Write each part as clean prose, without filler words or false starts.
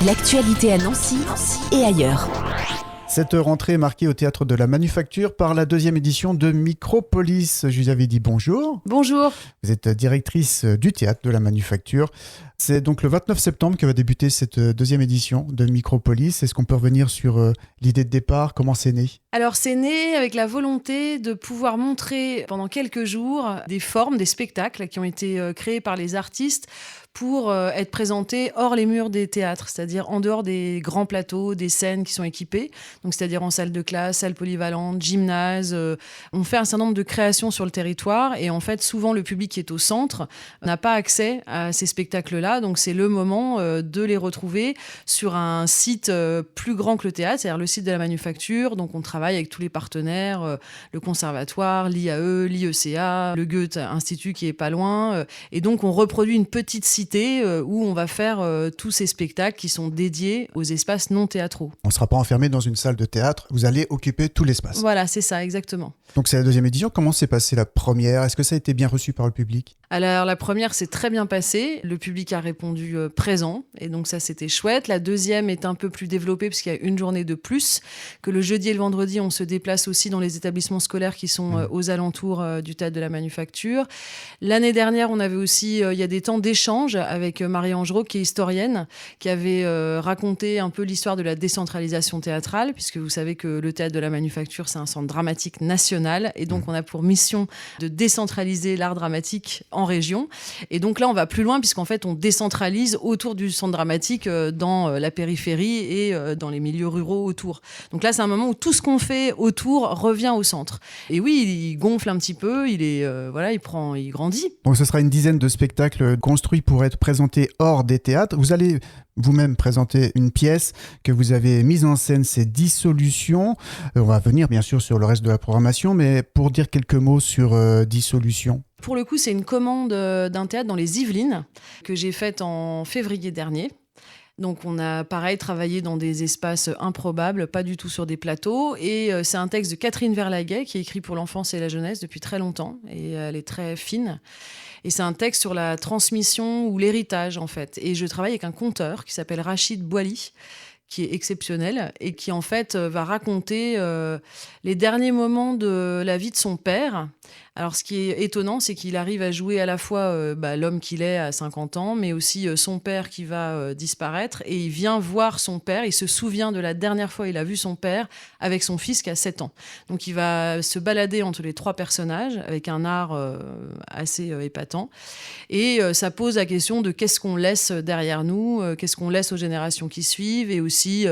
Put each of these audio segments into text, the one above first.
L'actualité à Nancy et ailleurs. Cette rentrée est marquée au Théâtre de la Manufacture par la deuxième édition de Micropolis. Je vous avais dit bonjour. Bonjour. Vous êtes directrice du Théâtre de la Manufacture. C'est donc le 29 septembre que va débuter cette deuxième édition de Micropolis. Est-ce qu'on peut revenir sur l'idée de départ? Comment c'est né? Alors c'est né avec la volonté de pouvoir montrer pendant quelques jours des formes, des spectacles qui ont été créés par les artistes pour être présentés hors les murs des théâtres, c'est-à-dire en dehors des grands plateaux, des scènes qui sont équipées, donc c'est-à-dire en salle de classe, salle polyvalente, gymnase. On fait un certain nombre de créations sur le territoire et en fait souvent le public qui est au centre n'a pas accès à ces spectacles-là, donc c'est le moment de les retrouver sur un site plus grand que le théâtre, c'est-à-dire le site de la Manufacture. Donc on travaille avec tous les partenaires, le Conservatoire, l'IAE, l'IECA, le Goethe Institut qui est pas loin, et donc on reproduit une petite cité où on va faire tous ces spectacles qui sont dédiés aux espaces non théâtraux. On ne sera pas enfermé dans une salle de théâtre, vous allez occuper tout l'espace. Voilà, c'est ça, exactement. Donc c'est la deuxième édition. Comment s'est passée la première? Est-ce que ça a été bien reçu par le public? Alors la première s'est très bien passée, le public a répondu présent et donc ça c'était chouette. La deuxième est un peu plus développée parce qu'il y a une journée de plus, que le jeudi et le vendredi on se déplace aussi dans les établissements scolaires qui sont aux alentours du Théâtre de la Manufacture. L'année dernière on avait aussi, il y a des temps d'échange avec Marie-Ange Raux qui est historienne, qui avait raconté un peu l'histoire de la décentralisation théâtrale, puisque vous savez que le Théâtre de la Manufacture c'est un centre dramatique national et donc on a pour mission de décentraliser l'art dramatique en région. Et donc là, on va plus loin puisqu'en fait, on décentralise autour du centre dramatique dans la périphérie et dans les milieux ruraux autour. Donc là, c'est un moment où tout ce qu'on fait autour revient au centre. Et oui, il gonfle un petit peu, il grandit. Donc ce sera une dizaine de spectacles construits pour être présentés hors des théâtres. Vous allez vous-même présenter une pièce que vous avez mise en scène, c'est Dissolution. On va venir bien sûr sur le reste de la programmation, mais pour dire quelques mots sur Dissolution. Pour le coup, c'est une commande d'un théâtre dans les Yvelines que j'ai faite en février dernier. Donc on a pareil travaillé dans des espaces improbables, pas du tout sur des plateaux. Et c'est un texte de Catherine Verlaguet qui est écrit pour l'enfance et la jeunesse depuis très longtemps. Et elle est très fine. Et c'est un texte sur la transmission ou l'héritage en fait. Et je travaille avec un conteur qui s'appelle Rachid Boily, qui est exceptionnel et qui en fait va raconter les derniers moments de la vie de son père. Alors ce qui est étonnant, c'est qu'il arrive à jouer à la fois l'homme qu'il est à 50 ans, mais aussi son père qui va disparaître. Et il vient voir son père, il se souvient de la dernière fois où il a vu son père avec son fils qui a 7 ans. Donc il va se balader entre les trois personnages avec un art assez épatant. Et ça pose la question de qu'est-ce qu'on laisse derrière nous, qu'est-ce qu'on laisse aux générations qui suivent, et aussi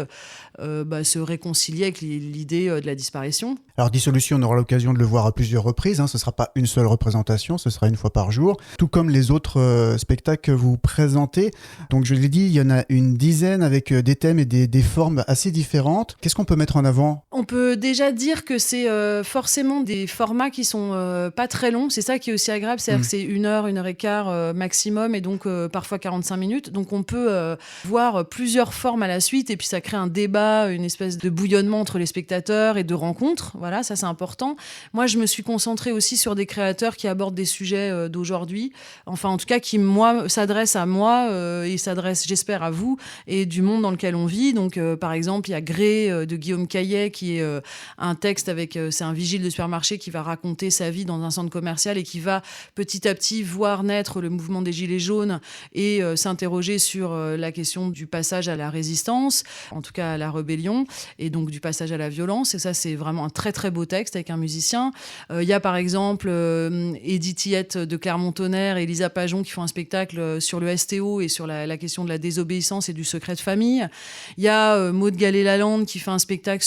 se réconcilier avec l'idée de la disparition. Alors Dissolution, on aura l'occasion de le voir à plusieurs reprises, ce ne sera pas une seule représentation, ce sera une fois par jour, tout comme les autres spectacles que vous présentez. Donc je l'ai dit, il y en a une dizaine avec des thèmes et des formes assez différentes. Qu'est-ce qu'on peut mettre en avant? On peut déjà dire que c'est forcément des formats qui sont pas très longs, c'est ça qui est aussi agréable, c'est-à-dire que c'est 1 heure, 1 heure et quart maximum, et donc parfois 45 minutes. Donc on peut voir plusieurs formes à la suite, et puis ça crée un débat, une espèce de bouillonnement entre les spectateurs et de rencontres. Voilà, ça c'est important. Moi je me suis concentrée aussi sur des créateurs qui abordent des sujets d'aujourd'hui, enfin en tout cas qui s'adressent à moi et s'adressent j'espère à vous et du monde dans lequel on vit. Donc par exemple il y a Gré de Guillaume Caillet qui est un texte c'est un vigile de supermarché qui va raconter sa vie dans un centre commercial et qui va petit à petit voir naître le mouvement des Gilets jaunes et s'interroger sur la question du passage à la résistance, en tout cas à la rébellion, et donc du passage à la violence. Et ça c'est vraiment un très très beau texte avec un musicien. Il y a par exemple Edith Tillette de Clermont-Tonnerre et Elisa Pajon qui font un spectacle sur le STO et sur la question de la désobéissance et du secret de famille. Il y a Maud Gallet-Lalande qui fait un spectacle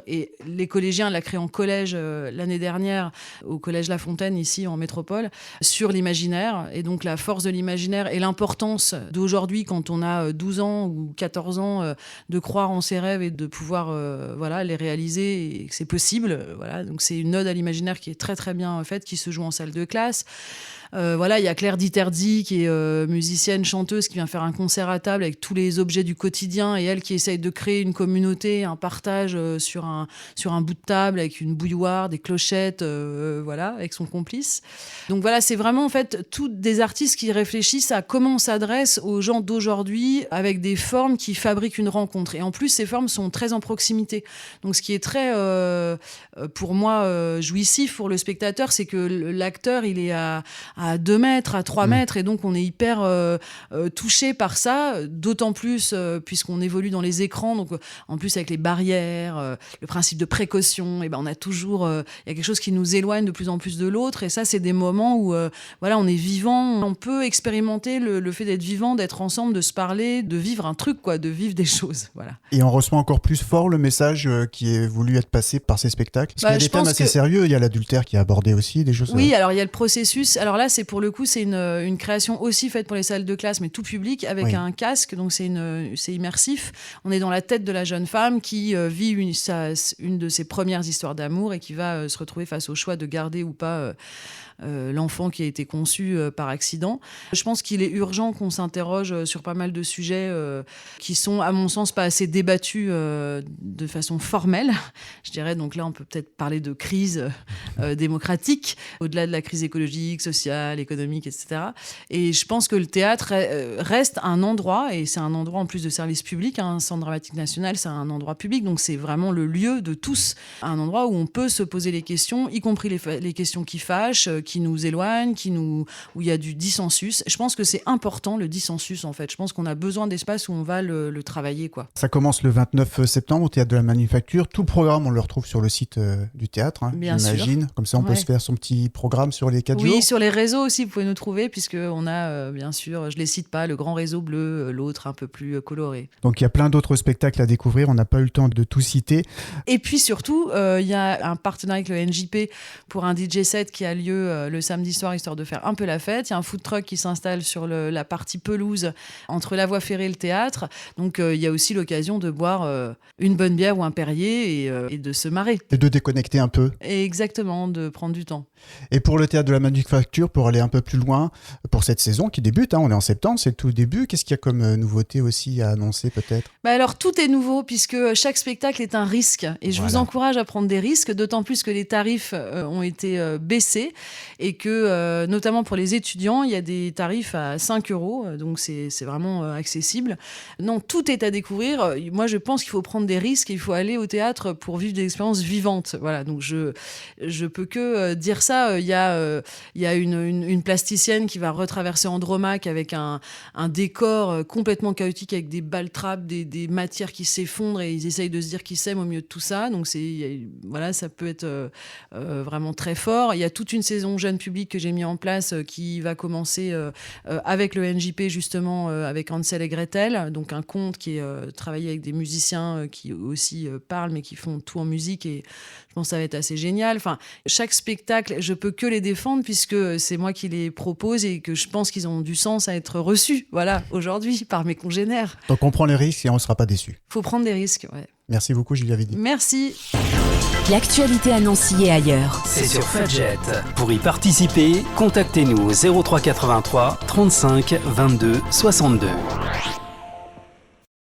et les collégiens l'a créé en collège l'année dernière au collège La Fontaine ici en métropole, sur l'imaginaire et donc la force de l'imaginaire et l'importance d'aujourd'hui quand on a 12 ans ou 14 ans de croire en ses rêves et de pouvoir les réaliser et que c'est possible. Voilà. Donc c'est une ode à l'imaginaire qui est très très bien faite, qui se joue en salle de classe. Voilà, il y a Claire Diterdi qui est musicienne, chanteuse, qui vient faire un concert à table avec tous les objets du quotidien, et elle qui essaye de créer une communauté, un partage sur un bout de table avec une bouilloire, des clochettes, voilà, avec son complice. Donc voilà, c'est vraiment en fait tous des artistes qui réfléchissent à comment on s'adresse aux gens d'aujourd'hui avec des formes qui fabriquent une rencontre. Et en plus, ces formes sont très en proximité. Donc ce qui est très, pour moi, jouissif pour le spectateur, c'est que l'acteur, il est à 2 mètres, à 3 mètres, et donc on est hyper touché par ça, d'autant plus puisqu'on évolue dans les écrans, donc en plus avec les barrières, le principe de précaution, et ben on a toujours, il y a quelque chose qui nous éloigne de plus en plus de l'autre, et ça c'est des moments où voilà, on est vivant, on peut expérimenter le fait d'être vivant, d'être ensemble, de se parler, de vivre un truc, quoi, de vivre des choses, voilà. Et on ressent encore plus fort le message qui est voulu être passé par ces spectacles, parce qu'il y a des thèmes assez sérieux, il y a l'adultère qui est abordé aussi, des choses. Oui, alors il y a le processus, alors là c'est pour le coup, c'est une création aussi faite pour les salles de classe, mais tout public, avec un casque, donc c'est immersif. On est dans la tête de la jeune femme qui vit une de ses premières histoires d'amour et qui va se retrouver face au choix de garder ou pas l'enfant qui a été conçu par accident. Je pense qu'il est urgent qu'on s'interroge sur pas mal de sujets qui sont, à mon sens, pas assez débattus de façon formelle. Je dirais, donc là, on peut peut-être parler de crise démocratique, au-delà de la crise écologique, sociale, économique, etc. Et je pense que le théâtre reste un endroit, et c'est un endroit en plus de service public, un centre dramatique national, c'est un endroit public, donc c'est vraiment le lieu de tous, un endroit où on peut se poser les questions, y compris les questions qui fâchent, qui nous éloignent, où il y a du dissensus. Je pense que c'est important, le dissensus, en fait. Je pense qu'on a besoin d'espace où on va le travailler, quoi. Ça commence le 29 septembre au Théâtre de la Manufacture. Tout le programme, on le retrouve sur le site du théâtre, Bien j'imagine. Comme ça, on peut se faire son petit programme sur les 4 jours. Oui, sur les réseaux aussi, vous pouvez nous trouver, puisqu'on a, bien sûr, je ne les cite pas, le grand réseau bleu, l'autre un peu plus coloré. Donc, il y a plein d'autres spectacles à découvrir. On n'a pas eu le temps de tout citer. Et puis, surtout, il y a un partenariat avec le NJP pour un DJ set qui a lieu le samedi soir, histoire de faire un peu la fête. Il y a un food truck qui s'installe sur la partie pelouse entre la voie ferrée et le théâtre. Donc, il y a aussi l'occasion de boire une bonne bière ou un Perrier et de se marrer. Et de déconnecter un peu. Et exactement, de prendre du temps. Et pour le Théâtre de la Manufacture, pour aller un peu plus loin, pour cette saison qui débute, on est en septembre, c'est le tout début. Qu'est-ce qu'il y a comme nouveauté aussi à annoncer peut-être ? Alors, tout est nouveau puisque chaque spectacle est un risque. Et je vous encourage à prendre des risques, d'autant plus que les tarifs ont été baissés et que, notamment pour les étudiants, il y a des tarifs à 5 €. Donc, c'est vraiment accessible. Non, tout est à découvrir. Moi, je pense qu'il faut prendre des risques et il faut aller au théâtre pour vivre des expériences vivantes. Voilà, donc je peux que dire ça. Il y a une plasticienne qui va retraverser Andromaque avec un décor complètement chaotique avec des baltrapes, des matières qui s'effondrent et ils essayent de se dire qu'ils s'aiment au milieu de tout ça. Donc voilà, ça peut être vraiment très fort. Il y a toute une saison jeune public que j'ai mis en place qui va commencer avec le NJP justement, avec Hansel et Gretel, donc un conte qui est travaillé avec des musiciens qui aussi parlent mais qui font tout en musique, et je pense que ça va être assez génial. Enfin, chaque spectacle, je peux que les défendre puisque c'est moi qui les propose et que je pense qu'ils ont du sens à être reçus, voilà, aujourd'hui par mes congénères. Donc on prend les risques et on ne sera pas déçus. Faut prendre des risques, ouais. Merci beaucoup, Julia Vidy. Merci. L'actualité à Nancy et ailleurs. C'est sur Fudget. Pour y participer, contactez-nous au 03 83 35 22 62.